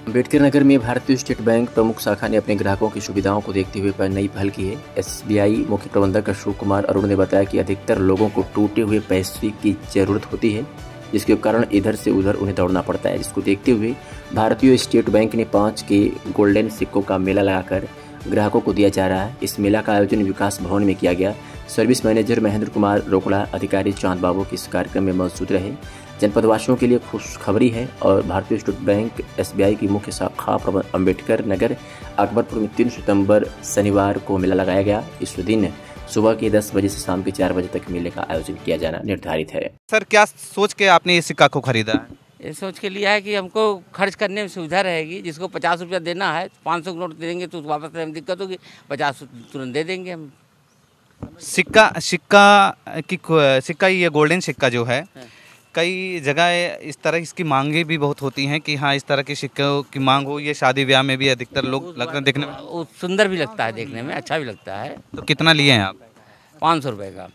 अम्बेडकर नगर में भारतीय state bank प्रमुख शाखा ने अपने ग्राहकों की सुविधाओं को देखते हुए नई पहल की है। एसबीआई मुख्य प्रबंधक अशोक कुमार अरुण ने बताया कि अधिकतर लोगों को टूटे हुए पैसे की जरूरत होती है, जिसके कारण इधर से उधर उन्हें दौड़ना पड़ता है। जिसको देखते हुए भारतीय स्टेट बैंक ने 5 के गोल्डन सिक्कों का मेला लगाकर ग्राहकों को दिया जा रहा है। इस मेला का आयोजन विकास भवन में किया गया। सर्विस मैनेजर महेंद्र कुमार रोकड़ा, अधिकारी चांद बाबू इस कार्यक्रम में मौजूद रहे। जनपदवासियों के लिए खुशखबरी है और भारतीय स्टेट बैंक एसबीआई की मुख्य शाखा अम्बेडकर नगर अकबरपुर में 3 सितंबर शनिवार को मेला लगाया गया। इस दिन सुबह के 10 बजे से शाम के 4 बजे तक मेले का आयोजन किया जाना निर्धारित है। सर, क्या सोच के आपने ये सिक्का को खरीदा है? ये सोच के लिया है कि हमको खर्च करने में सुविधा रहेगी। जिसको 50 रुपया देना है, 500 का नोट देंगे तो वापस करने में दिक्कत होगी, 50 तुरंत दे देंगे हम। सिक्का ये गोल्डन सिक्का जो है, कई जगह इस तरह इसकी मांगे भी बहुत होती हैं कि हाँ, इस तरह के सिक्कों की मांग हो। ये शादी ब्याह में भी अधिकतर लोग लगता है देखने में, सुंदर भी लगता है, देखने में अच्छा भी लगता है। तो कितना लिए हैं आप? 500 रुपये का।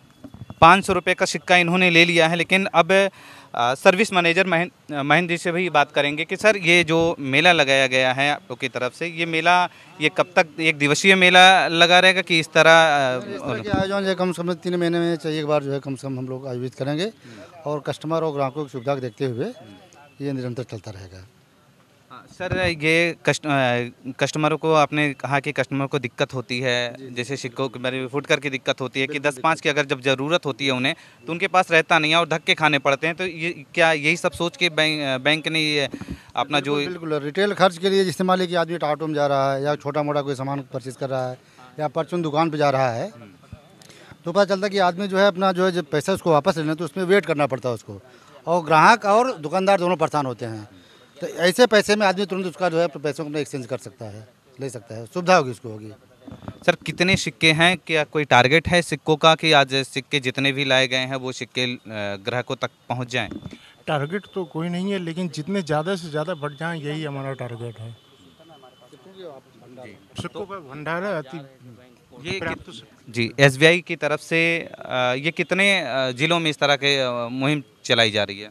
500 रुपये का सिक्का इन्होंने ले लिया है। लेकिन अब सर्विस मैनेजर महेंद्र जी से भी बात करेंगे कि सर, ये जो मेला लगाया गया है आप लोग की तरफ से, ये मेला ये कब तक एक दिवसीय मेला लगा रहेगा कि इस तरह के आयोजन जो कम से कम 3 महीने में चाहिए एक बार जो है कम से कम हम लोग आयोजित करेंगे और कस्टमर और ग्राहकों की सुविधा को देखते हुए ये निरंतर चलता रहेगा। सर, ये कस्टमरों को आपने कहा कि कस्टमर को दिक्कत होती है, जैसे सिक्कों के बारे में फुट कर की दिक्कत होती है कि 10-5 की अगर जब ज़रूरत होती है उन्हें, तो उनके पास रहता नहीं है और धक्के खाने पड़ते हैं। तो ये क्या यही सब सोच के बैंक ने ये अपना जो बिल्कुल रिटेल खर्च के लिए इस्तेमाल है कि आदमी ऑटो में जा रहा है या छोटा मोटा कोई सामान परचेज कर रहा है या परचून दुकान पर जा रहा है, तो पता चलता है कि आदमी जो है अपना जो है जब पैसा उसको वापस लेना तो उसमें वेट करना पड़ता है उसको, और ग्राहक और दुकानदार दोनों परेशान होते हैं। तो ऐसे पैसे में आदमी तुरंत उसका जो है पैसों को अपना एक्सचेंज कर सकता है, ले सकता है, सुविधा होगी उसको होगी। सर, कितने सिक्के हैं? क्या कोई टारगेट है सिक्कों का कि आज सिक्के जितने भी लाए गए हैं वो सिक्के ग्राहकों तक पहुंच जाएं? टारगेट तो कोई नहीं है, लेकिन जितने ज़्यादा से ज़्यादा बढ़ जाएं यही हमारा टारगेट है। सिक्कों का भंडार है ये जी एसबीआई की तरफ से ये कितने जिलों में इस तरह के मुहिम चलाई जा रही है?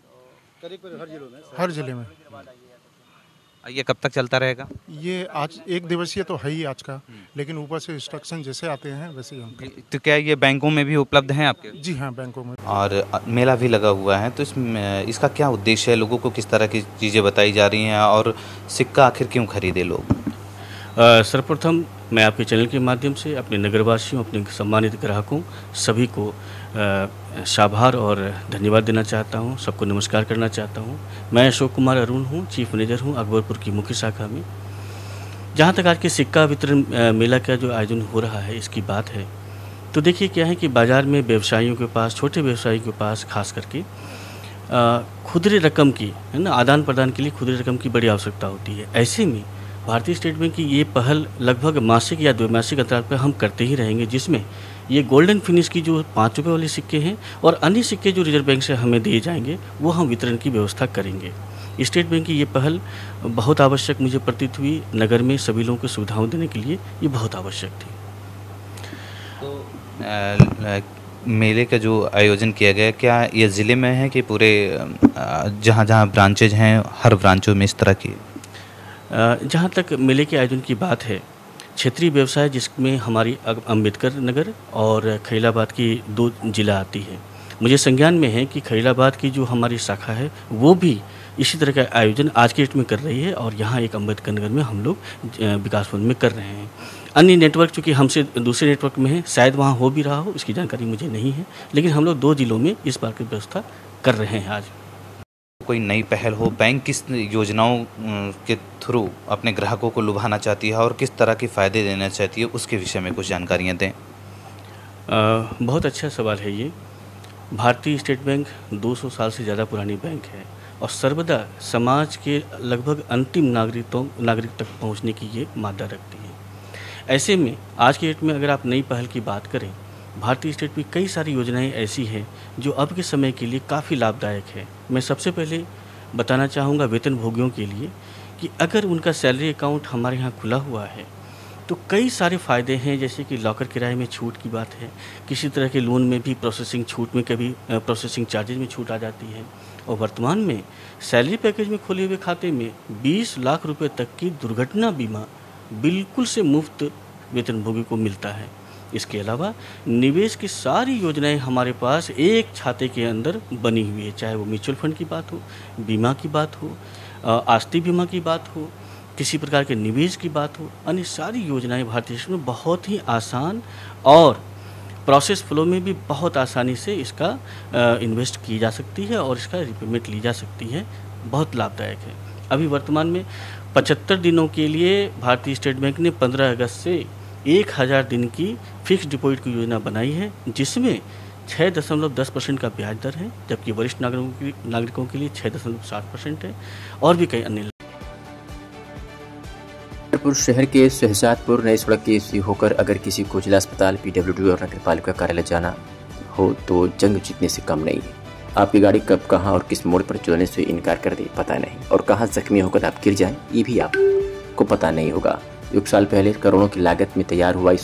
करीब हर जिलों में, हर जिले में। ये कब तक चलता रहेगा? ये आज एक दिवसीय तो है ही आज का, लेकिन ऊपर से इंस्ट्रक्शन जैसे आते हैं वैसे ही हम। तो क्या ये बैंकों में भी उपलब्ध हैं आपके? जी हाँ, बैंकों में। और मेला भी लगा हुआ है, तो इसका क्या उद्देश्य है? लोगों को किस तरह की चीज़ें बताई जा रही हैं और सिक्का आखिर क्यों खरीदे लोग? सर्वप्रथम मैं आपके चैनल के माध्यम से अपने नगरवासियों, अपने सम्मानित ग्राहकों सभी को शाभार और धन्यवाद देना चाहता हूं, सबको नमस्कार करना चाहता हूं। मैं अशोक कुमार अरुण हूं, चीफ मैनेजर हूं अकबरपुर की मुख्य शाखा में। जहां तक आज के सिक्का वितरण मेला का जो आयोजन हो रहा है इसकी बात है, तो देखिए क्या है कि बाज़ार में व्यवसायियों के पास, छोटे व्यवसायियों के पास खास करके खुदरे रकम की, है ना, आदान प्रदान के लिए खुदरे रकम की बड़ी आवश्यकता होती है। ऐसे में भारतीय स्टेट बैंक की ये पहल लगभग मासिक या द्विमासिक अंतराल पर हम करते ही रहेंगे, जिसमें ये गोल्डन फिनिश की जो 5 रुपये वाले सिक्के हैं और अन्य सिक्के जो रिजर्व बैंक से हमें दिए जाएंगे वो हम वितरण की व्यवस्था करेंगे। स्टेट बैंक की ये पहल बहुत आवश्यक मुझे प्रतीत हुई। नगर में सभी लोगों को सुविधाओं देने के लिए ये बहुत आवश्यक थी। तो मेले का जो आयोजन किया गया, क्या ये ज़िले में है कि पूरे जहाँ जहाँ ब्रांचेज हैं हर ब्रांचों में इस तरह की? जहाँ तक मेले के आयोजन की बात है, क्षेत्रीय व्यवसाय जिसमें हमारी अम्बेडकर नगर और खैराबाद की 2 जिला आती है। मुझे संज्ञान में है कि खैराबाद की जो हमारी शाखा है वो भी इसी तरह का आयोजन आज के डेट में कर रही है और यहाँ एक अम्बेडकर नगर में हम लोग विकास भवन में कर रहे हैं। अन्य नेटवर्क चूँकि हमसे दूसरे नेटवर्क में है, शायद वहाँ हो भी रहा हो, इसकी जानकारी मुझे नहीं है, लेकिन हम लोग 2 जिलों में इस बार की व्यवस्था कर रहे हैं। आज कोई नई पहल हो, बैंक किस योजनाओं के थ्रू अपने ग्राहकों को लुभाना चाहती है और किस तरह के फ़ायदे देना चाहती है, उसके विषय में कुछ जानकारियाँ दें। बहुत अच्छा सवाल है ये। भारतीय स्टेट बैंक 200 साल से ज़्यादा पुरानी बैंक है और सर्वदा समाज के लगभग अंतिम नागरिक तक पहुंचने की ये मादा रखती है। ऐसे में आज के डेट में अगर आप नई पहल की बात करें, भारतीय स्टेट में कई सारी योजनाएं ऐसी हैं जो अब के समय के लिए काफ़ी लाभदायक है। मैं सबसे पहले बताना चाहूँगा वेतनभोगियों के लिए कि अगर उनका सैलरी अकाउंट हमारे यहाँ खुला हुआ है तो कई सारे फ़ायदे हैं, जैसे कि लॉकर किराए में छूट की बात है, किसी तरह के लोन में भी प्रोसेसिंग छूट में कभी प्रोसेसिंग चार्जेज में छूट आ जाती है। और वर्तमान में सैलरी पैकेज में खोले हुए खाते में 20 लाख रुपए तक की दुर्घटना बीमा बिल्कुल से मुफ्त वेतनभोगी को मिलता है। इसके अलावा निवेश की सारी योजनाएं हमारे पास एक छाते के अंदर बनी हुई है, चाहे वो म्यूचुअल फंड की बात हो, बीमा की बात हो, आस्ती बीमा की बात हो, किसी प्रकार के निवेश की बात हो, अन्य सारी योजनाएं भारतीय देश में बहुत ही आसान और प्रोसेस फ्लो में भी बहुत आसानी से इसका इन्वेस्ट की जा सकती है और इसका रिपेमेंट ली जा सकती है। बहुत लाभदायक है। अभी वर्तमान में 75 दिनों के लिए भारतीय स्टेट बैंक ने 15 अगस्त से 1000 दिन की फिक्स डिपॉजिट की योजना बनाई है, जिसमें 6.10% का ब्याज दर है, जबकि वरिष्ठ नागरिकों के लिए 6.7% है और भी कई अन्य। छतरपुर शहर के शहजादपुर नई सड़क के होकर अगर किसी को जिला अस्पताल, पीडब्ल्यूडी और नगर पालिका कार्यालय जाना हो तो जंग जीतने से कम नहीं है। आपकी गाड़ी कब, कहां और किस मोड़ पर चलने से इनकार कर दे पता नहीं, और कहां जख्मी होकर आप गिर जाएं ये भी आपको पता नहीं होगा। एक साल पहले करोड़ों की लागत में तैयार हुआ यह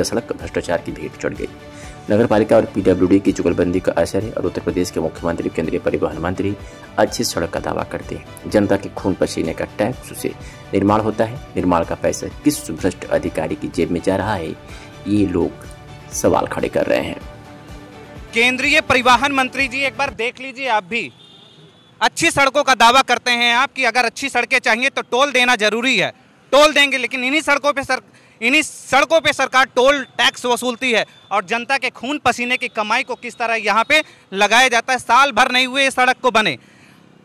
सड़क भ्रष्टाचार की भेंट चढ़ गई। नगर पालिका और पीडब्ल्यूडी की जुगलबंदी का असर है और उत्तर प्रदेश के मुख्यमंत्री, केंद्रीय परिवहन मंत्री अच्छी सड़क का दावा करते हैं। जनता के खून पसीने का टैक्स से निर्माण होता है। निर्माण का पैसा किस भ्रष्ट अधिकारी की जेब में जा रहा है, ये लोग सवाल खड़े कर रहे हैं। केंद्रीय परिवहन मंत्री जी, एक बार देख लीजिए, आप भी अच्छी सड़कों का दावा करते हैं आप कि अगर अच्छी सड़कें चाहिए तो टोल देना जरूरी है, टोल देंगे, लेकिन इन्हीं सड़कों पे सरकार टोल टैक्स वसूलती है और जनता के खून पसीने की कमाई को किस तरह यहाँ पे लगाया जाता है। साल भर नहीं हुए इस सड़क को बने।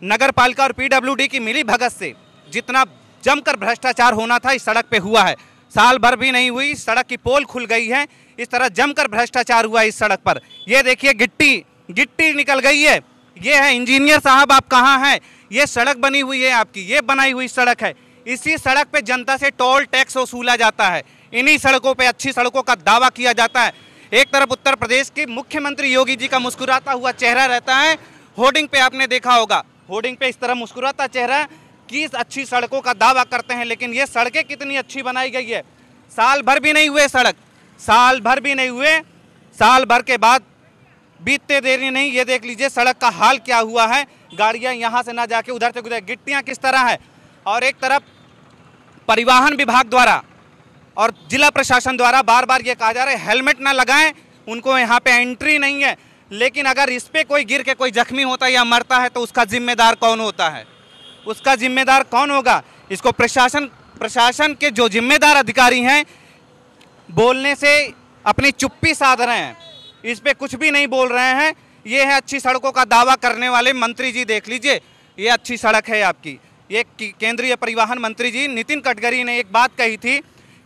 नगर पालिका और पीडब्ल्यूडी की मिली भगत से जितना जमकर भ्रष्टाचार होना था इस सड़क पे हुआ है। साल भर भी नहीं हुई, सड़क की पोल खुल गई है, इस तरह जमकर भ्रष्टाचार हुआ इस सड़क पर। ये देखिए गिट्टी निकल गई है। ये है इंजीनियर साहब, आप कहाँ हैं? ये सड़क बनी हुई है आपकी, ये बनाई हुई सड़क है। इसी सड़क पे जनता से टोल टैक्स वसूला जाता है। इन्हीं सड़कों पे अच्छी सड़कों का दावा किया जाता है। एक तरफ उत्तर प्रदेश के मुख्यमंत्री योगी जी का मुस्कुराता हुआ चेहरा रहता है, होर्डिंग पे आपने देखा होगा, होर्डिंग पे इस तरह मुस्कुराता चेहरा कि अच्छी सड़कों का दावा करते हैं, लेकिन ये सड़कें कितनी अच्छी बनाई गई है। साल भर भी नहीं हुए सड़क, साल भर भी नहीं हुए, साल भर के बाद बीतते देरी नहीं, ये देख लीजिए सड़क का हाल क्या हुआ है। गाड़ियां यहाँ से ना जाके उधर से गुजर, गिट्टियाँ किस तरह है। और एक तरफ परिवहन विभाग द्वारा और जिला प्रशासन द्वारा बार बार ये कहा जा रहा है हेलमेट ना लगाएं, उनको यहाँ पे एंट्री नहीं है। लेकिन अगर इस पे कोई गिर के कोई जख्मी होता है या मरता है तो उसका जिम्मेदार कौन होता है? उसका जिम्मेदार कौन होगा? इसको प्रशासन के जो जिम्मेदार अधिकारी हैं बोलने से अपनी चुप्पी साध रहे हैं, इस पे कुछ भी नहीं बोल रहे हैं। ये है अच्छी सड़कों का दावा करने वाले मंत्री जी, देख लीजिए ये अच्छी सड़क है आपकी। ये केंद्रीय परिवहन मंत्री जी नितिन गडकरी ने एक बात कही थी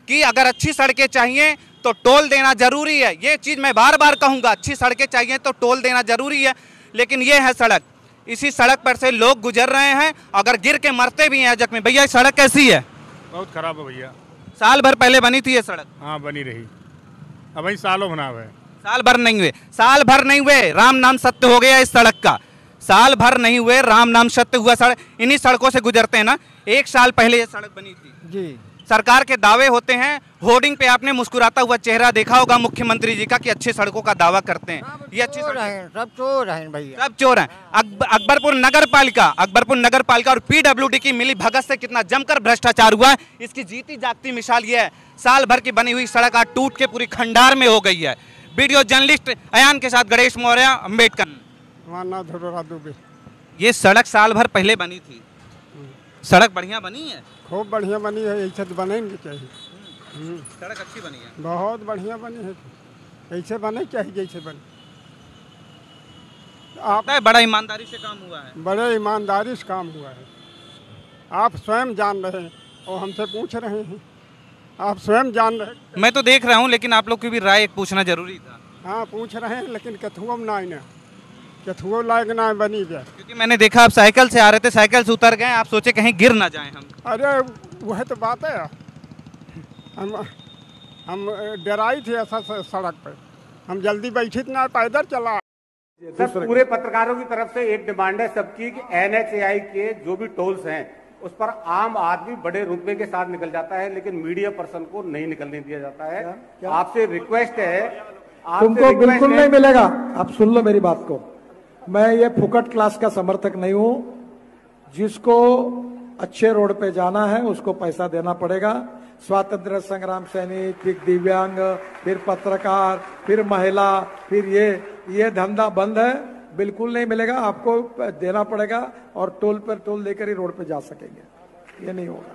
कि अगर अच्छी सड़कें चाहिए तो टोल देना जरूरी है। ये चीज़ मैं बार बार कहूँगा, अच्छी सड़कें चाहिए तो टोल देना जरूरी है। लेकिन ये है सड़क, इसी सड़क पर से लोग गुजर रहे हैं, अगर गिर के मरते भी हैं जख्मी। भैया सड़क कैसी है? बहुत खराब है भैया। साल भर पहले बनी थी ये सड़क? हाँ बनी रही, अब भाई सालों बना हुआ है। साल भर नहीं हुए, साल भर नहीं हुए, राम नाम सत्य हो गया इस सड़क का। साल भर नहीं हुए, राम नाम सत्य हुआ। सड़क इन्हीं सड़कों से गुजरते हैं ना। एक साल पहले ये सड़क बनी थी जी। सरकार के दावे होते हैं, होर्डिंग पे आपने मुस्कुराता हुआ चेहरा देखा होगा मुख्यमंत्री जी का कि अच्छी सड़कों का दावा करते हैं। ये अच्छी सड़क है, सब चोर हैं भैया, सब चोर हैं। अकबरपुर नगर पालिका और पीडब्ल्यूडी की मिली भगत से कितना जमकर भ्रष्टाचार हुआ है, इसकी जीती जागती मिसाल ये है। साल भर की बनी हुई सड़क आज टूट के पूरी खंडार में हो गई है। वीडियो जर्नलिस्ट अयान के साथ गणेश मौर्य, अम्बेडकर। ये सड़क साल भर पहले बनी थी, सड़क बढ़िया बनी है, खूब बढ़िया बनी है, ऐसे तो बनेंगे चाहिए। सड़क अच्छी बनी है, बहुत बढ़िया बनी है, ऐसे बने चाहिए जैसे बने। आप बड़ा ईमानदारी से काम हुआ है, बड़े ईमानदारी से काम हुआ है। आप स्वयं जान रहे हैं और हमसे पूछ रहे हैं, आप स्वयं जान रहे हैं। मैं तो देख रहा हूँ, लेकिन आप लोग की भी राय पूछना जरूरी था। हाँ पूछ रहे हैं, लेकिन कथुआ में ना कथुआ लायक ना बनी गया। क्योंकि मैंने देखा आप साइकिल से आ रहे थे, साइकिल से उतर गए, आप सोचे कहीं गिर ना जाएं हम। अरे वह तो बात है, हम डराई थे ऐसा सड़क पर, हम जल्दी बैठी ना पैदल चला। सर पूरे पत्रकारों की तरफ से एक डिमांड है सबकी कि NHAI के जो भी टोल्स हैं उस पर आम आदमी बड़े रुतबे के साथ निकल जाता है, लेकिन मीडिया पर्सन को नहीं निकलने दिया जाता है। आपसे रिक्वेस्ट है, तुमको बिल्कुल नहीं मिलेगा। आप सुन लो मेरी बात को, मैं ये फुकट क्लास का समर्थक नहीं हूं। जिसको अच्छे रोड पे जाना है उसको पैसा देना पड़ेगा। स्वातंत्र संग्राम सैनिक, फिर दिव्यांग, फिर पत्रकार, फिर महिला, फिर ये धंधा बंद है, बिल्कुल नहीं मिलेगा। आपको देना पड़ेगा और टोल पर टोल देकर ही रोड पे जा सकेंगे, ये नहीं होगा।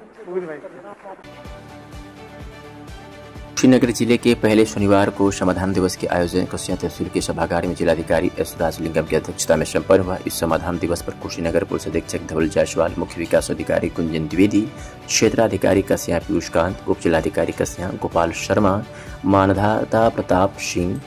कुशीनगर जिले के पहले शनिवार को समाधान दिवस के आयोजन कस्या तहसील के सभागार में जिलाधिकारी एस राजलिंगम की अध्यक्षता में संपन्न हुआ। इस समाधान दिवस पर कुशीनगर पुलिस अधीक्षक धवल जायसवाल, मुख्य विकास अधिकारी कुंजन द्विवेदी, क्षेत्राधिकारी कस्या पीयूष कांत, उप जिलाधिकारी कस्या गोपाल शर्मा, मानधाता प्रताप सिंह,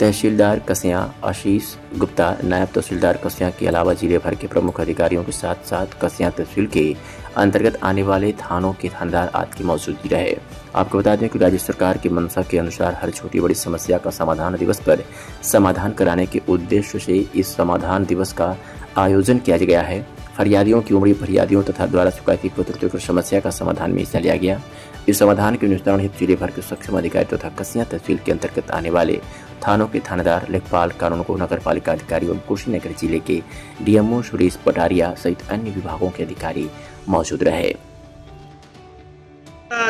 तहसीलदार कस्या आशीष गुप्ता, नायब तहसीलदार कस्या के अलावा जिले भर के प्रमुख अधिकारियों के साथ साथ कस्या तहसील के अंतर्गत आने वाले थानों के थानेदार आदि की मौजूदगी रहे। आपको बता दें कि राज्य सरकार की मंशा के अनुसार हर छोटी बड़ी समस्या का समाधान दिवस पर समाधान कराने के उद्देश्य से इस समाधान दिवस का आयोजन किया गया है। फरियादियों की उमड़ी फरियादियों तथा द्वारा शिकायती पत्र की समस्या का समाधान में हिस्सा लिया गया। इस समाधान के निस्तारण हेतु जिले भर के सक्षम अधिकारी तथा कस्या तहसील के अंतर्गत आने वाले थानों के थानेदार, लेखपाल, कानूनगो, नगर पालिका अधिकारी एवं कुशीनगर जिले के डीएमओ सुरेश पटारिया सहित अन्य विभागों के अधिकारी मौजूद रहे।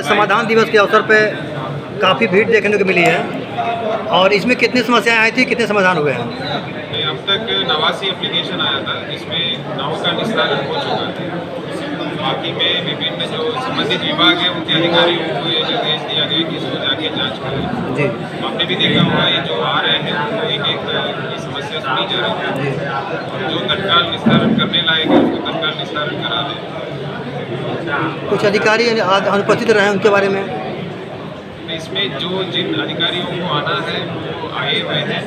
समाधान दिवस के अवसर पे काफ़ी भीड़ देखने को मिली है और इसमें कितनी समस्याएं आई थी, कितने समाधान हुए हैं? अब तक 89 एप्लीकेशन आया था जिसमें 9 का निस्तारण हो चुका है। बाकी में विभिन्न जो संबंधित विभाग है उनके अधिकारियों को ये निर्देश दिया गया कि इसको जाके जांच करें। जी, आपने भी देखा होगा ये जो आ रहे हैं उनको एक एक समस्या सुनी जा रही है और जो तत्काल निस्तारण करने लायक है उसको तत्काल निस्तारण करा दें। कुछ अधिकारी अनुपस्थित रहे उनके बारे में इसमें जो जिन अधिकारियों को आना है वो आए हुए हैं,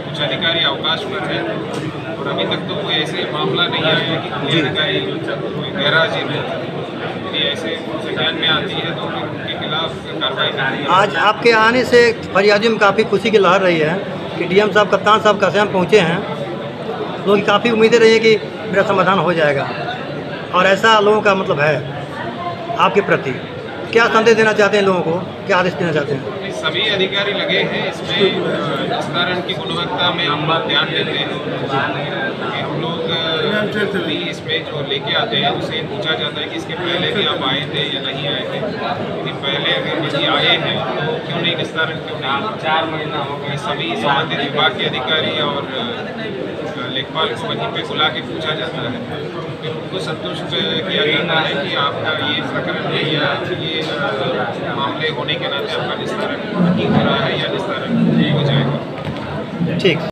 कुछ अधिकारी अवकाश पर हैं और अभी तक तो कोई ऐसे मामला नहीं आया है कि कोई अधिकारी कोई गैरहाजिर है। यदि ऐसे संज्ञान में आती है तो उनके खिलाफ कार्रवाई करेंगे। आज आपके आने से फरियादियों में काफ़ी खुशी की लहर रही है कि डीएम साहब, कप्तान साहब कस्या पहुँचे हैं। लोगों की काफ़ी उम्मीदें रही है कि मेरा समाधान हो जाएगा और ऐसा लोगों का मतलब है। आपके प्रति क्या संदेश देना चाहते हैं लोगों को, क्या आदेश देना चाहते हैं? सभी अधिकारी लगे हैं इसमें निस्तारण की गुणवत्ता में हम ध्यान देते हैं कि हम लोग भी इसमें जो लेके आते हैं उसे पूछा जाता है कि इसके पहले भी आप आए थे या नहीं आए थे। यदि पहले अगर यदि आए हैं तो क्यों नहीं निस्तारण, क्यों नहीं? 4 महीना हो गए। सभी संबंधित विभाग के अधिकारी और लेखपाल को वहीं पे बुला के पूछा जाता है, फिर उनको संतुष्ट किया जाता है कि आपका ये प्रकरण है या ये मामले होने के नाते आपका निस्तारण ठीक हो रहा है या निस्तारण हो जाएगा। ठीक।